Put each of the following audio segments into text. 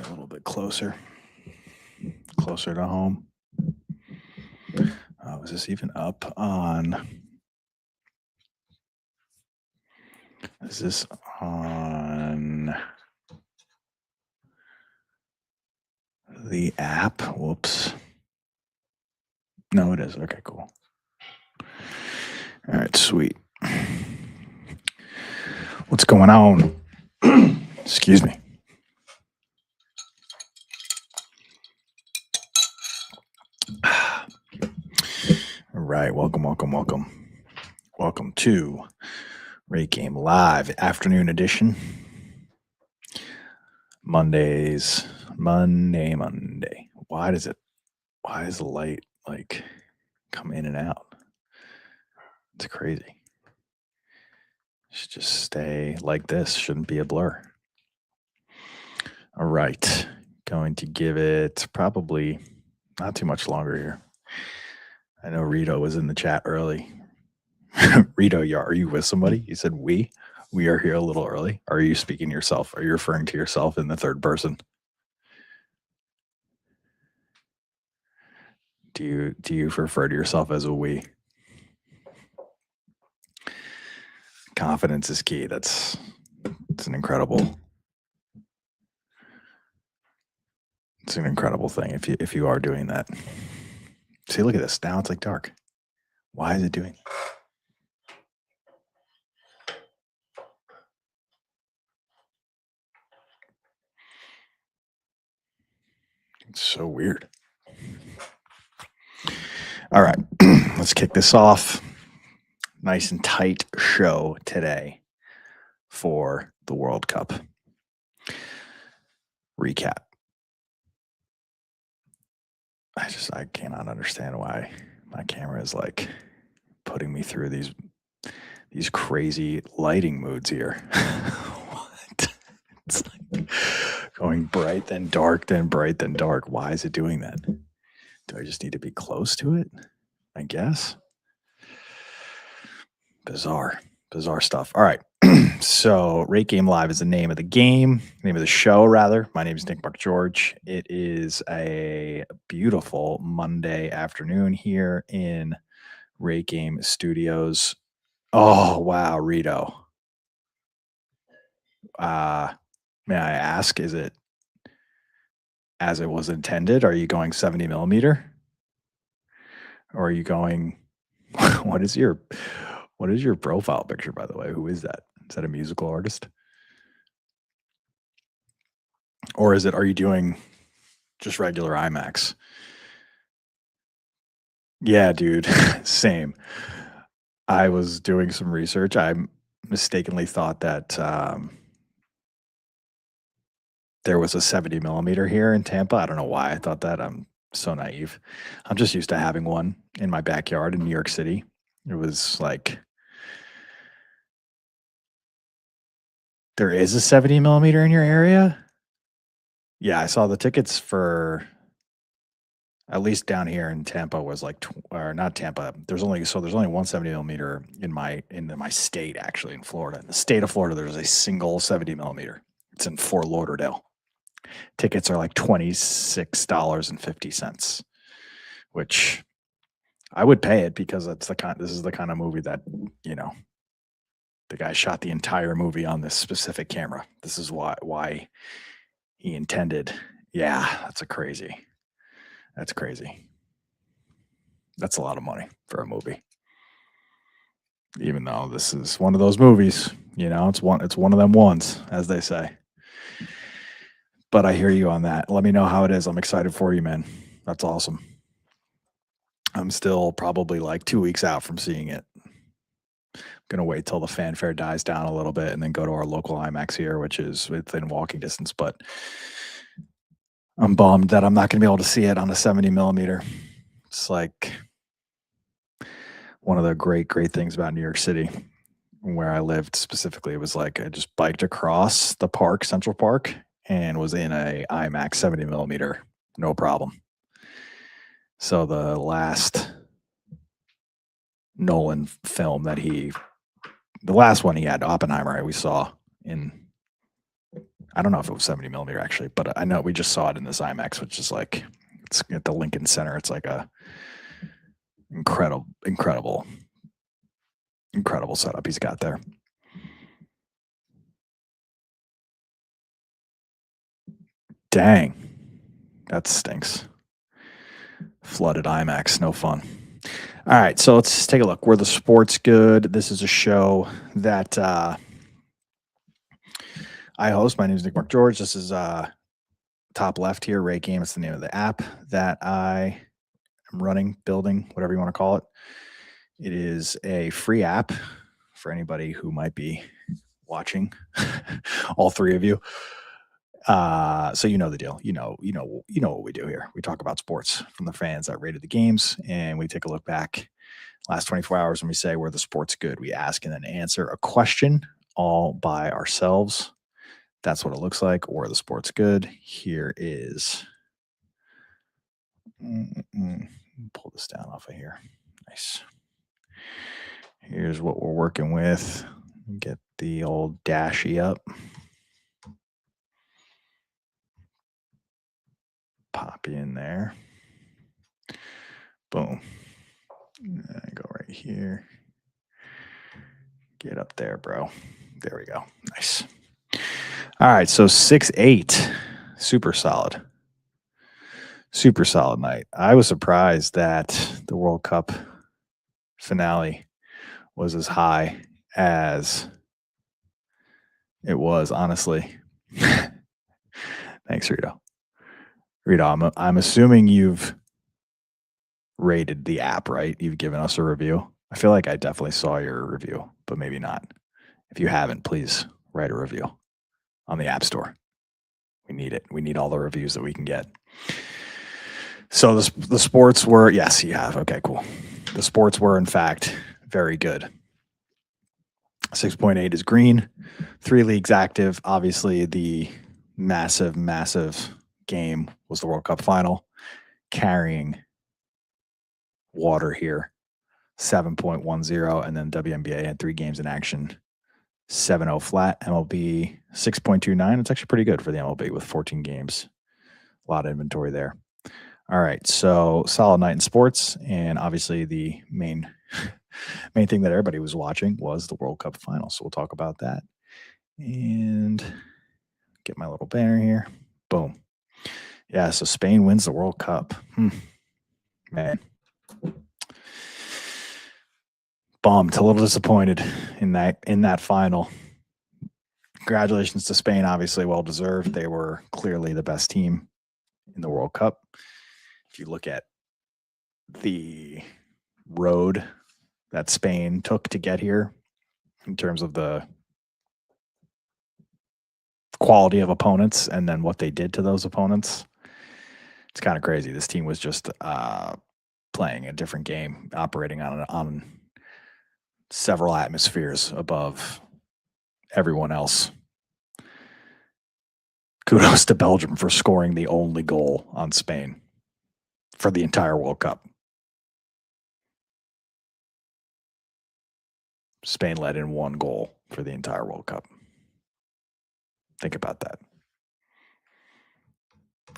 a little bit closer to home. Is this even up on? Is this on the app? Whoops. No, it is. Okay, cool. All right, sweet. What's going on? Excuse me. All right, welcome to RateGame Live Afternoon Edition. Monday. Why does the light like come in and out? It's crazy. Should just stay like this. Shouldn't be a blur. All right. Going to give it probably not too much longer here. I know Rito was in the chat early. Rito, are you with somebody? You said we are here a little early. Are you speaking to yourself? Are you referring to yourself in the third person? Do you refer to yourself as a we? Confidence is key. It's an incredible thing if you are doing that. See, look at this. Now it's like dark. Why is it doing that? It's so weird. All right, let's kick this off. Nice and tight show today for the World Cup. Recap. I cannot understand why my camera is like putting me through these crazy lighting moods here. What? It's like going bright, then dark, then bright, then dark. Why is it doing that? Do I just need to be close to it? I guess. Bizarre stuff. All right. So RateGame Live is the name of the show, rather. My name is Nick Mark George. It is a beautiful Monday afternoon here in RateGame Studios. Oh, wow, Rito. May I ask, is it as it was intended? Are you going 70 millimeter? Or are you going, what is your profile picture, by the way? Who is that? Is that a musical artist? Or are you doing just regular IMAX? Yeah, dude, same. I was doing some research. I mistakenly thought that there was a 70 millimeter here in Tampa. I don't know why I thought that. I'm so naive. I'm just used to having one in my backyard in New York City. It was like, there is a 70 millimeter in your area? Yeah, I saw the tickets for, at least down here in Tampa, was like, or not Tampa. There's only 170 millimeter in my state, actually, in Florida. In the state of Florida, there's a single 70 millimeter. It's in Fort Lauderdale. Tickets are like $26.50, which I would pay it because this is the kind of movie that, you know, the guy shot the entire movie on this specific camera. This is why he intended. Yeah, that's crazy. That's a lot of money for a movie. Even though this is one of those movies, you know, it's one of them ones, as they say. But I hear you on that. Let me know how it is. I'm excited for you, man. That's awesome. I'm still probably like 2 weeks out from seeing it. I'm going to wait till the fanfare dies down a little bit and then go to our local IMAX here, which is within walking distance. But I'm bummed that I'm not going to be able to see it on a 70 millimeter. It's like one of the great things about New York City, where I lived specifically. It was like I just biked across the park, Central Park, and was in a IMAX 70 millimeter, no problem. So the last Nolan film the last one he had, Oppenheimer, we saw in I don't know if it was 70 millimeter actually, but I know we just saw it in this IMAX, which is like it's at the Lincoln Center. It's like a incredible setup he's got there. Dang, that stinks. Flooded IMAX, no fun. All right, so let's take a look. We're the Sports Good. This is a show that I host. My name is Nick Mark George. This is top left here, RateGame. It's the name of the app that I am running, building, whatever you want to call it. It is a free app for anybody who might be watching, all three of you. So you know the deal. You know what we do here. We talk about sports from the fans that rated the games, and we take a look back last 24 hours and we say we're the Sports Good. We ask and then answer a question all by ourselves. That's what it looks like. Or the Sports Good. Here is pull this down off of here. Nice. Here's what we're working with. Get the old dashy up. Pop in there. Boom. Go right here. Get up there, bro. There we go. Nice. All right, so 6-8. Super solid. Super solid night. I was surprised that the World Cup finale was as high as it was, honestly. Thanks, Rito. Rito, I'm assuming you've rated the app, right? You've given us a review. I feel like I definitely saw your review, but maybe not. If you haven't, please write a review on the App Store. We need it. We need all the reviews that we can get. So the sports were, yes, you have. Okay, cool. The sports were, in fact, very good. 6.8 is green. 3 leagues active. Obviously, the massive game was the World Cup final, carrying water here. 7.10, and then WNBA had 3 games in action. 7-0 flat. MLB 6.29. It's actually pretty good for the MLB with 14 games. A lot of inventory there. All right, so solid night in sports, and obviously the main thing that everybody was watching was the World Cup final. So we'll talk about that. And get my little banner here. Boom. Yeah, so Spain wins the World Cup. Man. Bummed, a little disappointed in that final. Congratulations to Spain, obviously well deserved. They were clearly the best team in the World Cup. If you look at the road that Spain took to get here in terms of the quality of opponents and then what they did to those opponents, it's kind of crazy. This team was just playing a different game, operating on several atmospheres above everyone else. Kudos to Belgium for scoring the only goal on Spain for the entire World Cup. Spain let in 1 goal for the entire World Cup. Think about that.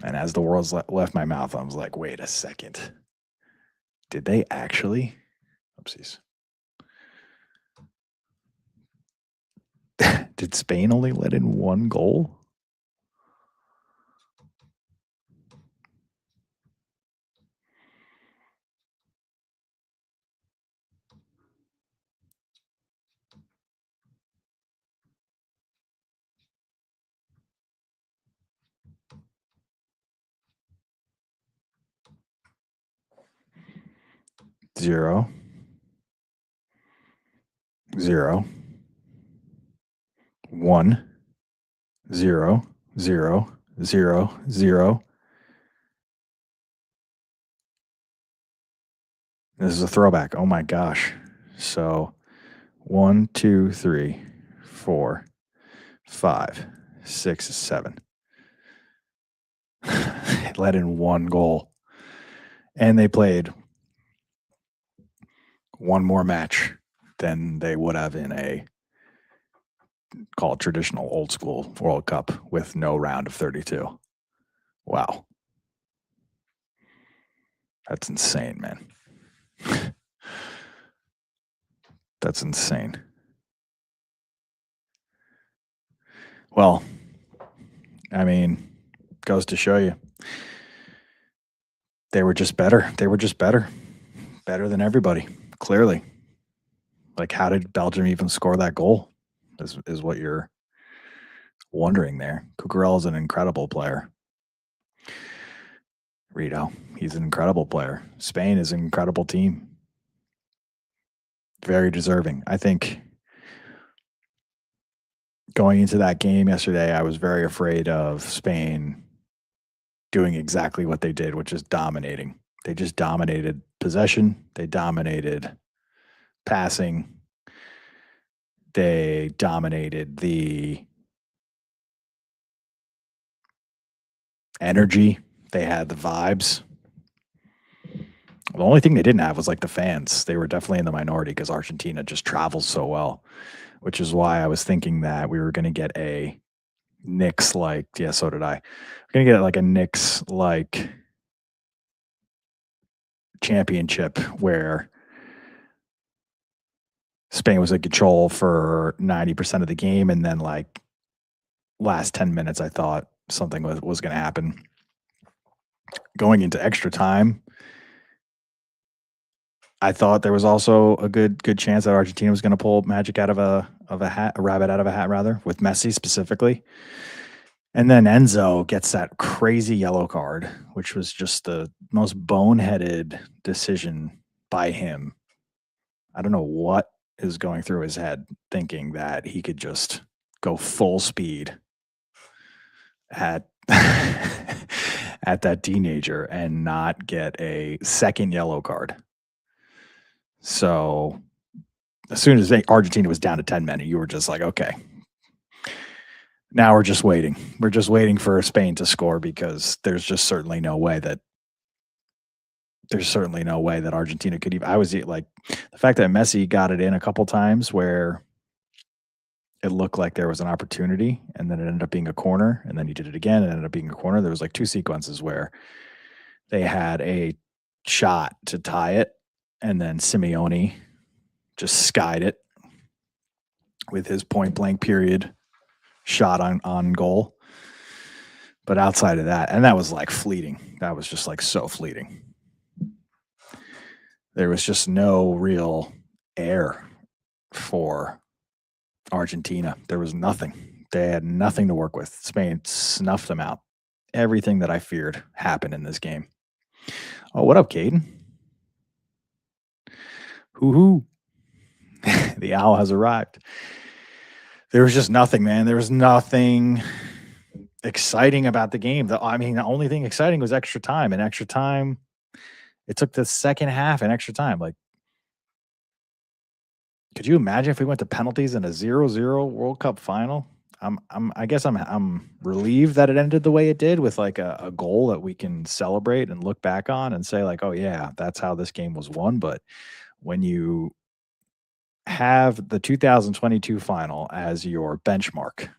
And as the words left my mouth, I was like, wait a second. Did they actually? Oopsies. Did Spain only let in 1 goal? Zero. 1 0 0 0 0. This is a throwback. Oh my gosh. So 1, 2, 3, 4, 5, 6, 7. Let in 1 goal. And they played 1 more match than they would have in a call it traditional old school World Cup with no round of 32. Wow. That's insane, man. That's insane. Well, I mean, goes to show you. They were just better. They were just better. Better than everybody, clearly. Like, how did Belgium even score that goal? Is what you're wondering there. Cucurella is an incredible player. Rito, he's an incredible player. Spain is an incredible team. Very deserving. I think going into that game yesterday, I was very afraid of Spain doing exactly what they did, which is dominating. They just dominated possession. They dominated passing. They dominated the energy. They had the vibes. The only thing they didn't have was like the fans. They were definitely in the minority because Argentina just travels so well, which is why I was thinking that we were going to get a Knicks like, yeah, so did I. We're going to get like a Knicks like championship where Spain was in control for 90% of the game, and then like last 10 minutes, I thought something was going to happen. Going into extra time, I thought there was also a good chance that Argentina was going to pull magic out of a rabbit out of a hat, rather, with Messi specifically. And then Enzo gets that crazy yellow card, which was just the most boneheaded decision by him. I don't know what is going through his head, thinking that he could just go full speed at at that teenager and not get a second yellow card. So as soon as Argentina was down to 10 men, you were just like, okay, now we're just waiting. We're just waiting for Spain to score, because there's certainly no way that Argentina could even. I was like, the fact that Messi got it in a couple times where it looked like there was an opportunity, and then it ended up being a corner, and then he did it again, and it ended up being a corner. There was like two sequences where they had a shot to tie it, and then Simeone just skied it with his point blank period shot on goal. But outside of that, and that was like fleeting. That was just like so fleeting. There was just no real air for Argentina. There was nothing. They had nothing to work with. Spain snuffed them out. Everything that I feared happened in this game. Oh, what up, Caden? Hoo-hoo. The owl has arrived. There was just nothing, man. There was nothing exciting about the game. The only thing exciting was extra time. And extra time, it took the second half and extra time. Like, could you imagine if we went to penalties in a 0-0 World Cup final? I guess I'm relieved that it ended the way it did, with like a goal that we can celebrate and look back on and say like, oh yeah, that's how this game was won. But when you have the 2022 final as your benchmark,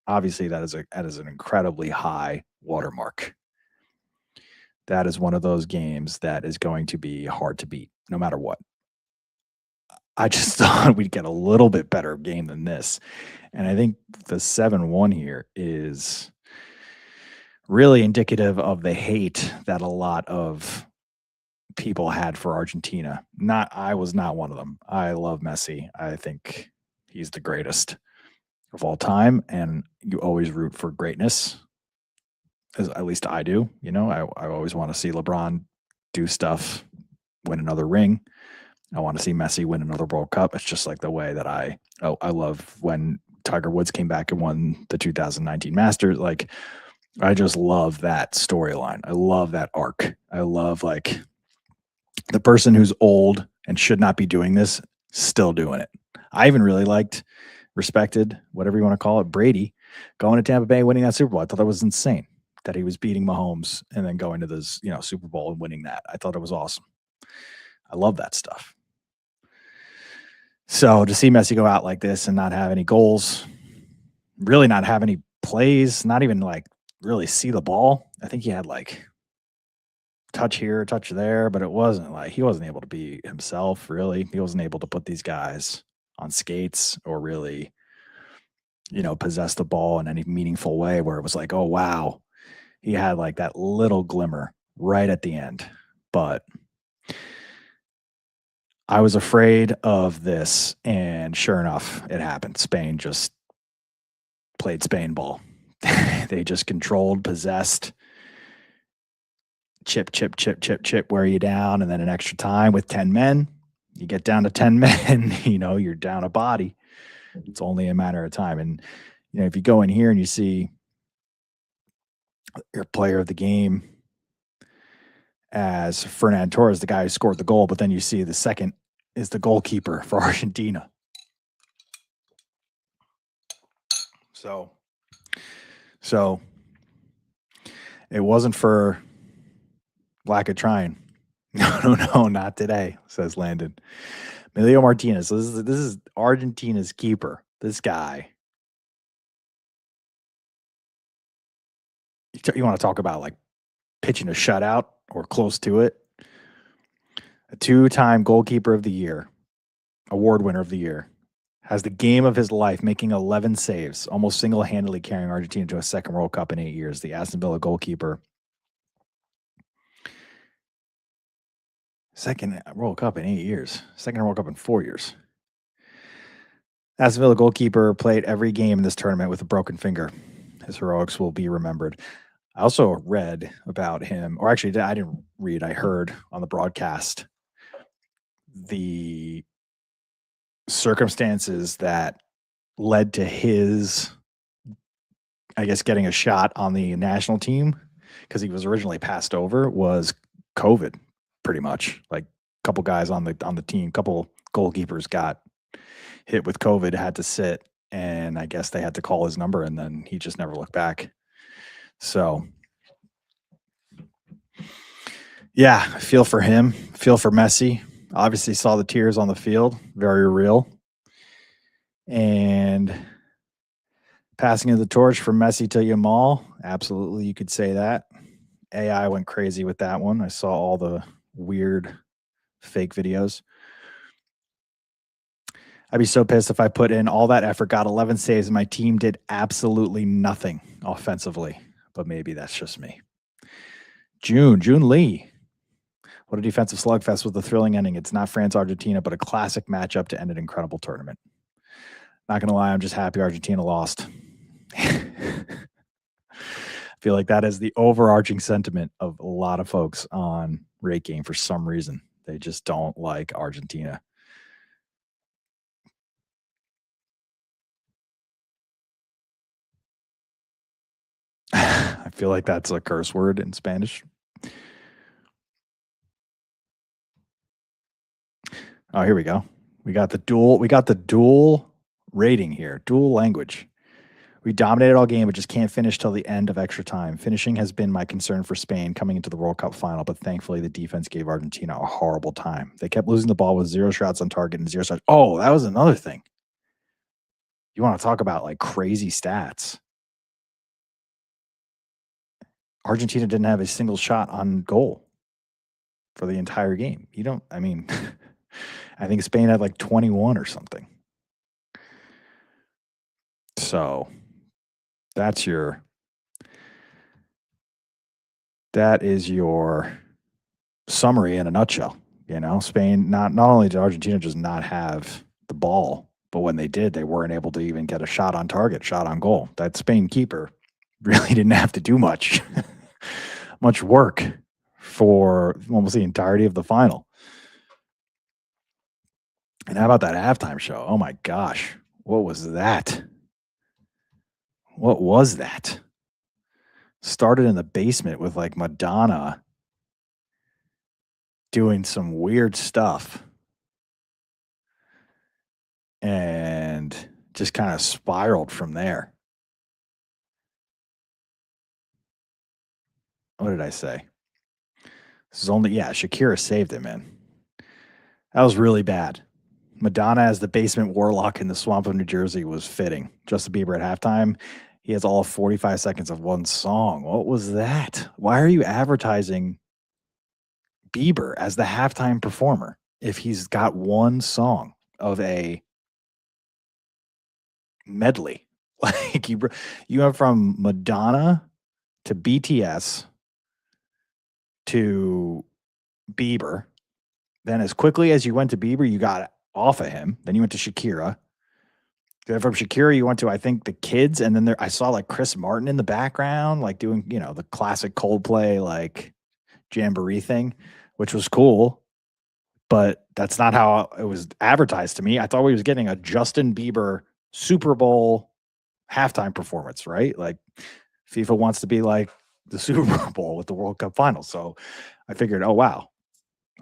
obviously that is an incredibly high watermark. That is one of those games that is going to be hard to beat no matter what. I just thought we'd get a little bit better game than this. And I think the 7-1 here is really indicative of the hate that a lot of people had for Argentina. I was not one of them. I love Messi. I think he's the greatest of all time, and you always root for greatness. At least I do. You know, I always want to see LeBron do stuff, win another ring. I want to see Messi win another World Cup. It's just like the way that I love when Tiger Woods came back and won the 2019 Masters. Like, I just love that storyline. I love that arc. I love like the person who's old and should not be doing this still doing it. I even really respected, whatever you want to call it, Brady going to Tampa Bay, winning that Super Bowl. I thought that was insane that he was beating Mahomes and then going to this, Super Bowl and winning that. I thought it was awesome. I love that stuff. So to see Messi go out like this and not have any goals, really not have any plays, not even like really see the ball. I think he had like touch here, touch there, but it wasn't like he wasn't able to be himself really. He wasn't able to put these guys on skates or really, possess the ball in any meaningful way where it was like, oh wow, he had like that little glimmer right at the end. But I was afraid of this, and sure enough, it happened. Spain just played Spain ball. They just controlled, possessed, chip, chip, chip, chip, chip, wear you down, and then an extra time with 10 men. You get down to 10 men, you're down a body. It's only a matter of time. And, if you go in here and you see your player of the game as Ferran Torres, the guy who scored the goal, but then you see the second is the goalkeeper for Argentina. So it wasn't for lack of trying. No, not today, says Landon. Emilio Martinez. So this is Argentina's keeper. This guy. You want to talk about like pitching a shutout or close to it? A 2-time goalkeeper of the year, award winner of the year, has the game of his life, making 11 saves, almost single-handedly carrying Argentina to a second World Cup in 8 years. The Aston Villa goalkeeper. Second World Cup in 8 years. Second World Cup in 4 years. Aston Villa goalkeeper played every game in this tournament with a broken finger. His heroics will be remembered. I also read about him, or actually, I didn't read, I heard on the broadcast the circumstances that led to his, I guess, getting a shot on the national team, because he was originally passed over, was COVID, pretty much. Like a couple guys on the team, couple goalkeepers got hit with COVID, had to sit, and I guess they had to call his number, and then he just never looked back. So, yeah, I feel for him, feel for Messi. Obviously saw the tears on the field, very real. And passing of the torch from Messi to Yamal, absolutely, you could say that. AI went crazy with that one. I saw all the weird fake videos. I'd be so pissed if I put in all that effort, got 11 saves, and my team did absolutely nothing offensively. But maybe that's just me. June Lee. What a defensive slugfest with a thrilling ending. It's not France-Argentina, but a classic matchup to end an incredible tournament. Not going to lie, I'm just happy Argentina lost. I feel like that is the overarching sentiment of a lot of folks on RateGame for some reason. They just don't like Argentina. I feel like that's a curse word in Spanish. Oh, here we go. We got the dual rating here, dual language. We dominated all game, but just can't finish till the end of extra time. Finishing has been my concern for Spain coming into the World Cup final, but thankfully the defense gave Argentina a horrible time. They kept losing the ball with 0 shots on target and 0 shots. Oh, that was another thing. You want to talk about like crazy stats. Argentina didn't have a single shot on goal for the entire game. I think Spain had like 21 or something. So that is your summary in a nutshell. Spain, not only did Argentina just not have the ball, but when they did, they weren't able to even get a shot on target, shot on goal. That Spain keeper really didn't have to do much work for almost the entirety of the final. And how about that halftime show? Oh my gosh. What was that? What was that? Started in the basement with like Madonna doing some weird stuff and just kind of spiraled from there. What did I say? This is Shakira saved it, man. That was really bad. Madonna as the basement warlock in the swamp of New Jersey was fitting. Justin Bieber at halftime, he has all 45 seconds of one song. What was that? Why are you advertising Bieber as the halftime performer if he's got one song of a medley? Like you went from Madonna to BTS to Bieber. Then as quickly as you went to Bieber, you got off of him. Then you went to Shakira. Then from Shakira, you went to, I think, the Kids. And then I saw like Chris Martin in the background, like doing, the classic Coldplay, like jamboree thing, which was cool. But that's not how it was advertised to me. I thought we was getting a Justin Bieber Super Bowl halftime performance, right? Like FIFA wants to be like the Super Bowl with the World Cup Finals. So I figured, oh wow,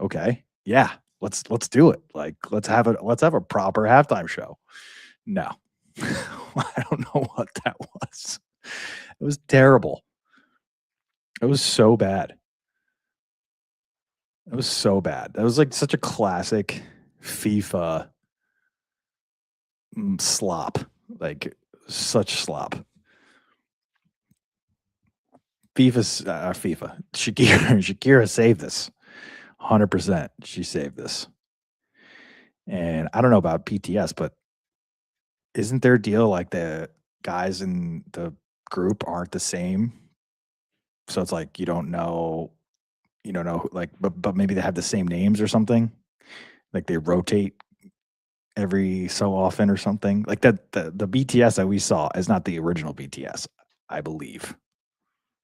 okay, yeah, let's do it. Like let's have a proper halftime show. No, I don't know what that was. It was terrible. It was so bad. It was so bad. That was like such a classic FIFA slop. Like such slop. FIFA. Shakira saved this. 100%. She saved this. And I don't know about PTS, but isn't their deal like the guys in the group aren't the same? So it's like you don't know, like, but maybe they have the same names or something. Like they rotate every so often or something. Like that the BTS that we saw is not the original BTS, I believe.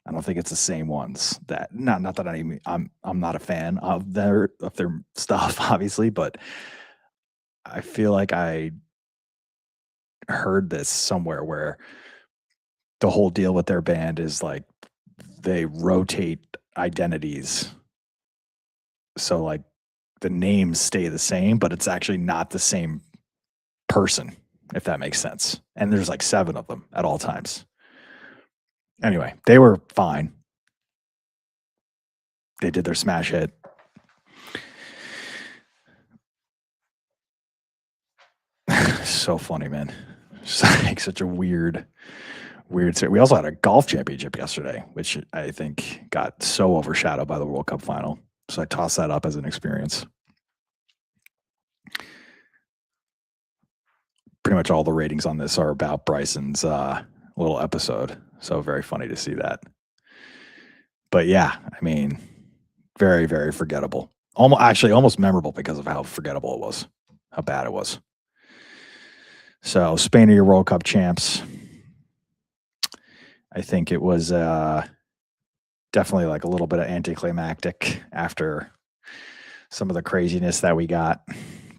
I don't think it's the same ones that not that I'm not a fan of their stuff, obviously, but I feel like I heard this somewhere where the whole deal with their band is like they rotate identities. So like the names stay the same, but it's actually not the same person, if that makes sense. And there's like 7 of them at all times. Anyway, they were fine. They did their smash hit. So funny, man. It's like such a weird. We also had a golf championship yesterday, which I think got so overshadowed by the World Cup final. So I tossed that up as an experience. Pretty much all the ratings on this are about Bryson's little episode. So very funny to see that. But yeah, I mean, very, very forgettable. Almost memorable because of how forgettable it was, how bad it was. So Spain are your World Cup champs. I think it was definitely like a little bit of anticlimactic after some of the craziness that we got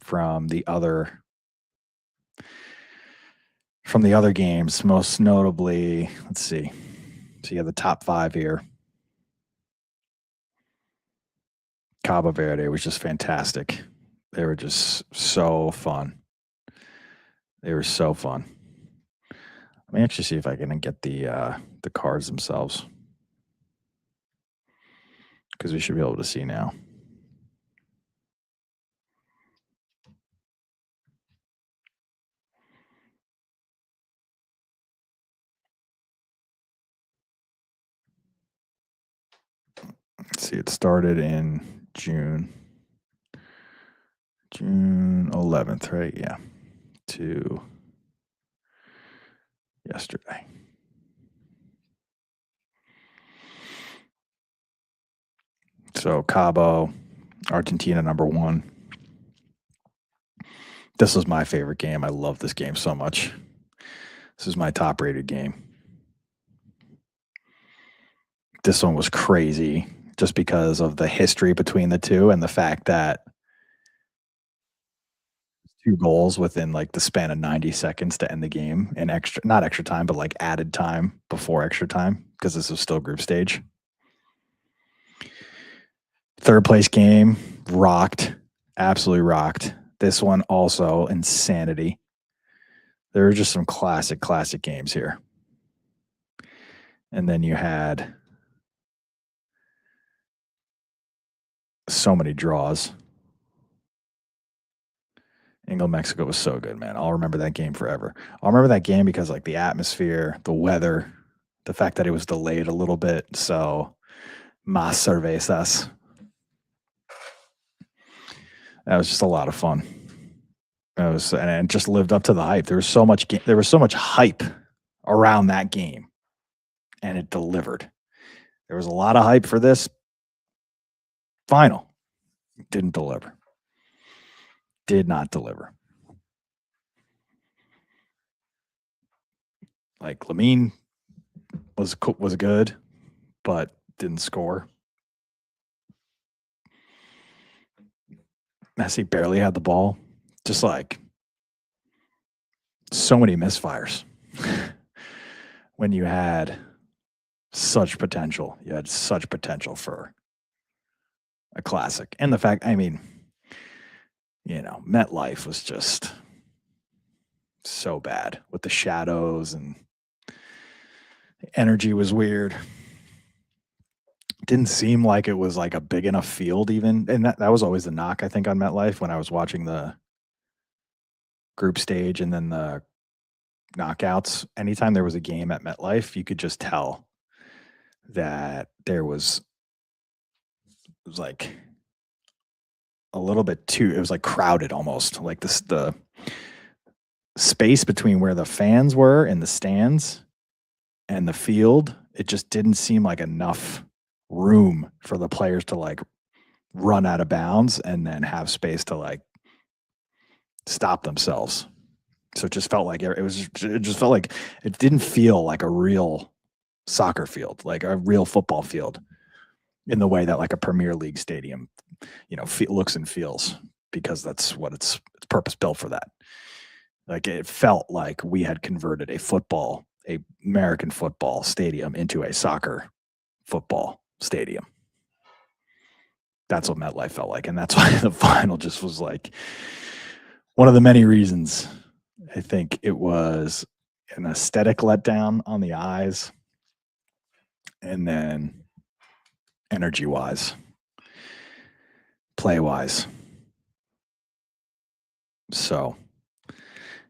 from the other games, most notably, let's see. So you have the top 5 here. Cabo Verde was just fantastic. They were just so fun. They were so fun. Let me actually see if I can get the cards themselves, because we should be able to see now. Let's see, it started in June 11th, right? Yeah, to yesterday. So Cabo, Argentina #1. This was my favorite game. I love this game so much. This is my top rated game. This one was crazy just because of the history between the two and the fact that 2 goals within like the span of 90 seconds to end the game in not extra time, but like added time before extra time, because this is still group stage. 3rd place game, rocked, absolutely rocked. This one also insanity. There are just some classic games here. And then you had so many draws England, Mexico was so good, man. I'll remember that game forever. I'll remember that game because like the atmosphere, the weather, the fact that it was delayed a little bit. So, Más Cervezas. That was just a lot of fun. And it just lived up to the hype. There was so much hype around that game, and it delivered. There was a lot of hype for this final. It didn't deliver. Did not deliver. Like Lamine was good, but didn't score. Messi barely had the ball. Just like so many misfires. When you had such potential, you had such potential for a classic. And the fact, I mean, you know, MetLife was just so bad with the shadows, and the energy was weird. Didn't seem like it was like a big enough field even. And that was always the knock, I think, on MetLife when I was watching the group stage and then the knockouts. Anytime there was a game at MetLife, you could just tell that it was like a little bit too, it was like crowded almost. Like the space between where the fans were in the stands and the field, it just didn't seem like enough room for the players to like run out of bounds and then have space to like stop themselves. So it just felt like it didn't feel like a real soccer field, like a real football field, in the way that like a Premier League stadium, you know, looks and feels, because that's what it's purpose built for that. Like it felt like we had converted a American football stadium into a soccer football stadium. That's what MetLife felt like, and that's why the final just was like one of the many reasons. I think it was an aesthetic letdown on the eyes, and then energy-wise, play-wise. So,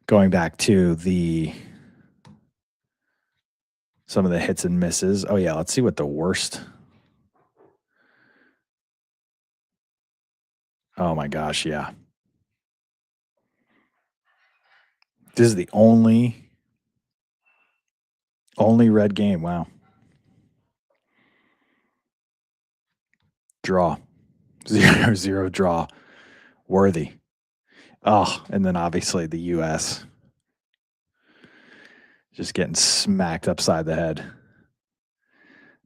going back to some of the hits and misses. Oh yeah, let's see what the worst. Oh my gosh, yeah. This is the only red game. Wow. Draw. 0-0 draw. Worthy. Oh, and then obviously the US just getting smacked upside the head.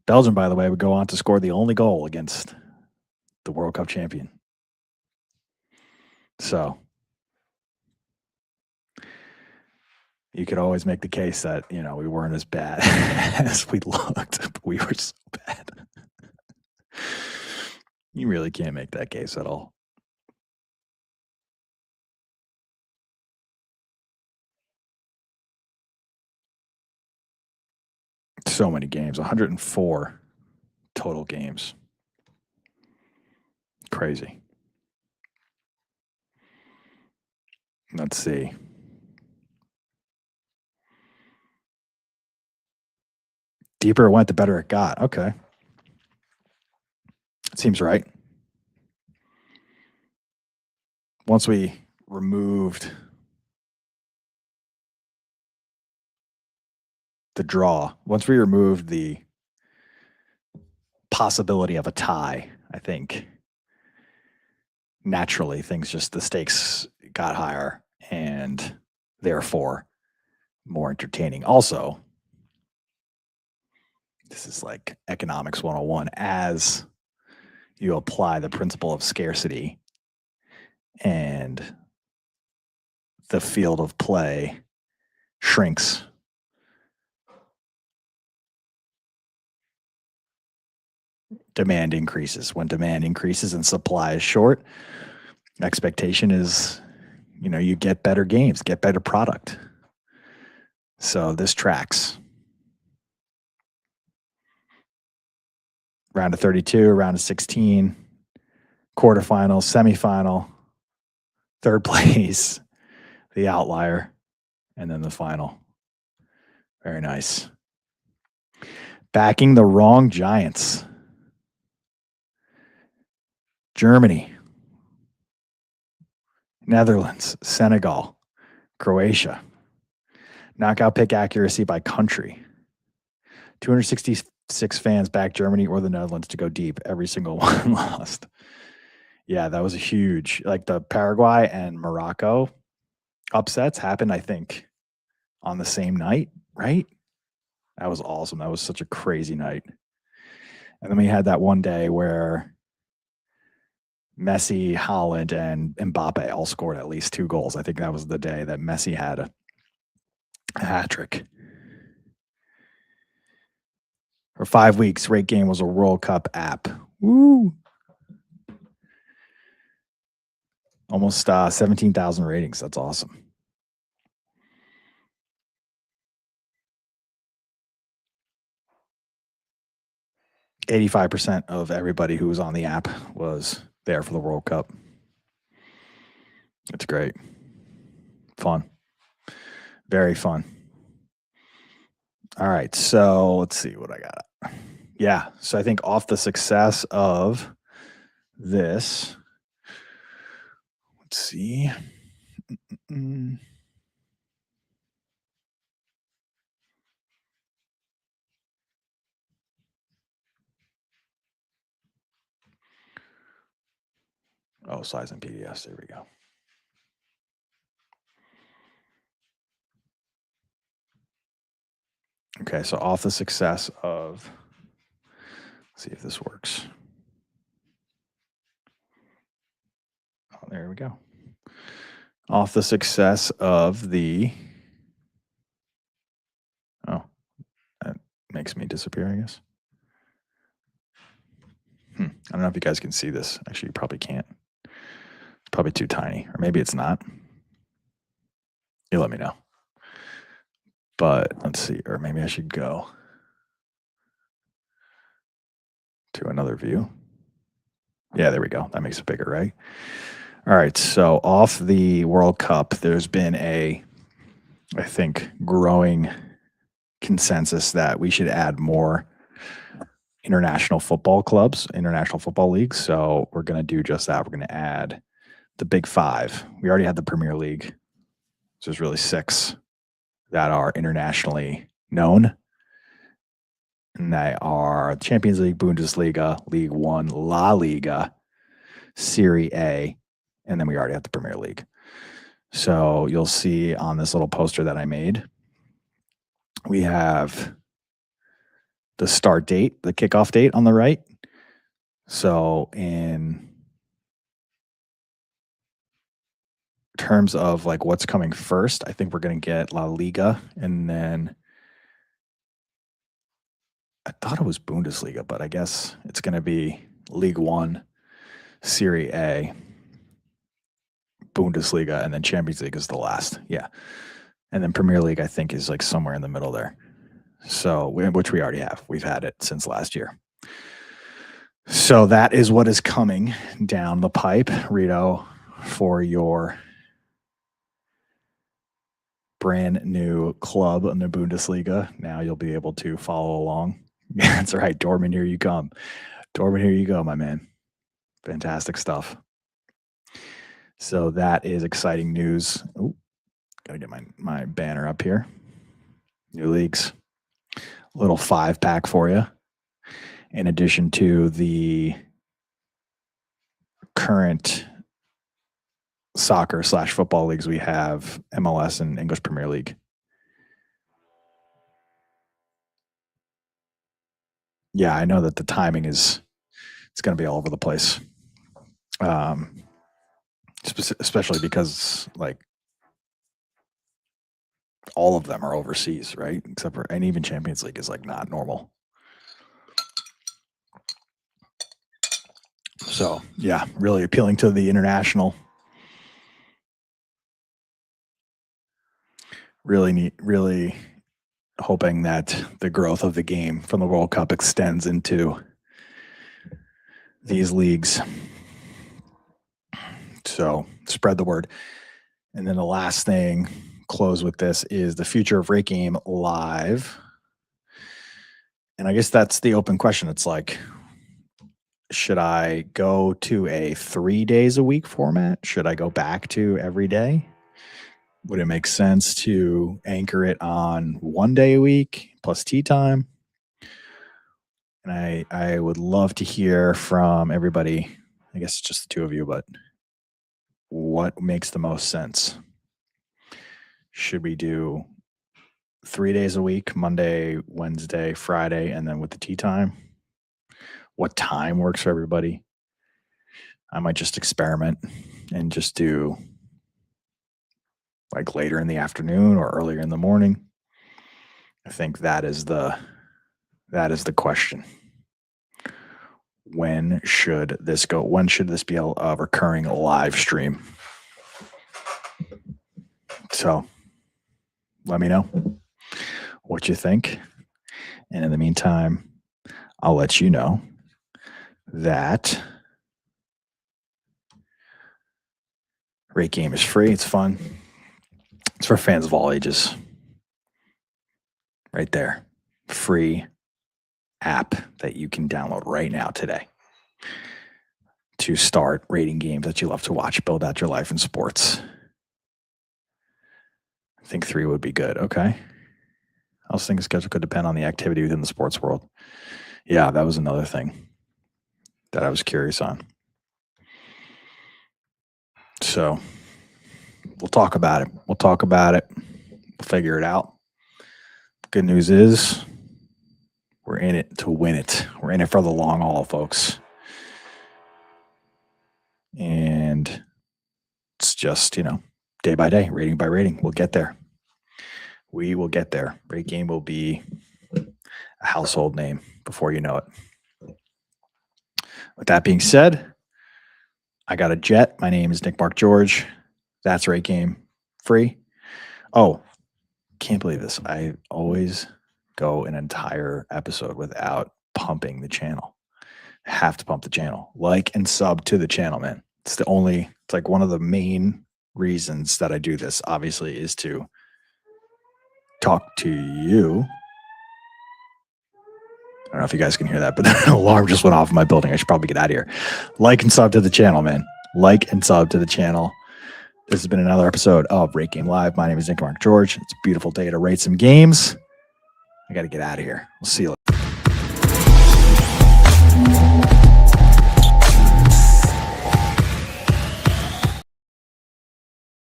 Belgium, by the way, would go on to score the only goal against the World Cup champion. So you could always make the case that, you know, we weren't as bad as we looked, but we were so bad. You really can't make that case at all. So many games, 104 total games. Crazy. Let's see. Deeper it went, the better it got. Okay. Seems right. Once we removed the draw, once we removed the possibility of a tie, I think naturally the stakes got higher and therefore more entertaining. Also, this is like economics 101. As you apply the principle of scarcity and the field of play shrinks, demand increases. When demand increases and supply is short, expectation is, you know, you get better games, get better product. So this tracks. Round of 32, round of 16, quarterfinal, semifinal, third place, the outlier, and then the final. Very nice. Backing the wrong Giants. Germany, Netherlands, Senegal, Croatia. Knockout pick accuracy by country. 266 fans backed Germany or the Netherlands to go deep. Every single one lost. Yeah, that was a huge, like the Paraguay and Morocco upsets happened, I think, on the same night, right? That was awesome. That was such a crazy night. And then we had that one day where Messi, Holland, and Mbappe all scored at least 2 goals. I think that was the day that Messi had a hat trick. For 5 weeks, RateGame was a World Cup app. Woo! Almost 17,000 ratings. That's awesome. %85 of everybody who was on the app was there for the World Cup. It's great. Fun. Very fun. All right, so let's see what I got. Yeah, so I think off the success of this, let's see. Oh, size and PDS. There we go. Okay, so off the success of, let's see if this works. Oh, there we go. Off the success of the, oh, that makes me disappear, I guess. I don't know if you guys can see this. Actually, you probably can't. It's probably too tiny, or maybe it's not. You let me know. But let's see, or maybe I should go to another view. Yeah, there we go. That makes it bigger, right? All right, so off the World Cup, there's been I think, growing consensus that we should add more international football clubs, international football leagues. So we're going to do just that. We're going to add the Big Five. We already had the Premier League. So there's really 6 that are internationally known. And they are Champions League, Bundesliga, League One, La Liga, Serie A, and then we already have the Premier League. So you'll see on this little poster that I made, we have the start date, the kickoff date on the right. So in terms of like what's coming first, I think we're going to get La Liga, and then I thought it was Bundesliga, but I guess it's going to be League One, Serie A, Bundesliga, and then Champions League is the last. Yeah. And then Premier League, I think, is like somewhere in the middle there. So, which we already have. We've had it since last year. So that is what is coming down the pipe, Rito, for your brand new club in the Bundesliga. Now you'll be able to follow along. That's right. Dortmund, here you come. Dortmund, here you go, my man. Fantastic stuff. So that is exciting news. Oh, gotta get my banner up here. New leagues. Little 5-pack for you. In addition to the current soccer/football leagues, we have MLS and English Premier League. Yeah, I know that the timing it's going to be all over the place. Especially because like all of them are overseas, right? Except for, and even Champions League is like not normal. So yeah, really appealing to the international. Really hoping that the growth of the game from the World Cup extends into these leagues. So spread the word. And then the last thing, close with this, is the future of RateGame Live. And I guess that's the open question. It's like, should I go to a 3 days a week format? Should I go back to every day? Would it make sense to anchor it on 1 day a week plus tea time? And I would love to hear from everybody. I guess it's just the two of you, but what makes the most sense? Should we do 3 days a week, Monday, Wednesday, Friday, and then with the tea time? What time works for everybody? I might just experiment and just do like later in the afternoon or earlier in the morning. I think that is the question. When should this go? When should this be a recurring live stream? So let me know what you think. And in the meantime, I'll let you know that RateGame is free. It's fun. It's for fans of all ages. Right there. Free app that you can download right now today to start rating games that you love to watch, build out your life in sports. I think 3 would be good. Okay. I was thinking schedule could depend on the activity within the sports world. Yeah, that was another thing that I was curious on. So we'll talk about it. We'll figure it out. Good news is we're in it to win it. We're in it for the long haul, folks. And it's just, day by day, rating by rating. We'll get there. We will get there. RateGame will be a household name before you know it. With that being said, I got a jet. My name is Nick Mark George. That's RateGame free. Oh, can't believe this. I always go an entire episode without pumping the channel. Have to pump the channel. Like and sub to the channel, man. It's like one of the main reasons that I do this, obviously, is to talk to you. I don't know if you guys can hear that, but the alarm just went off in my building. I should probably get out of here. Like and sub to the channel, man. Like and sub to the channel. This has been another episode of RateGame Live. My name is Nick Mark George. It's a beautiful day to rate some games. I got to get out of here. We'll see you later.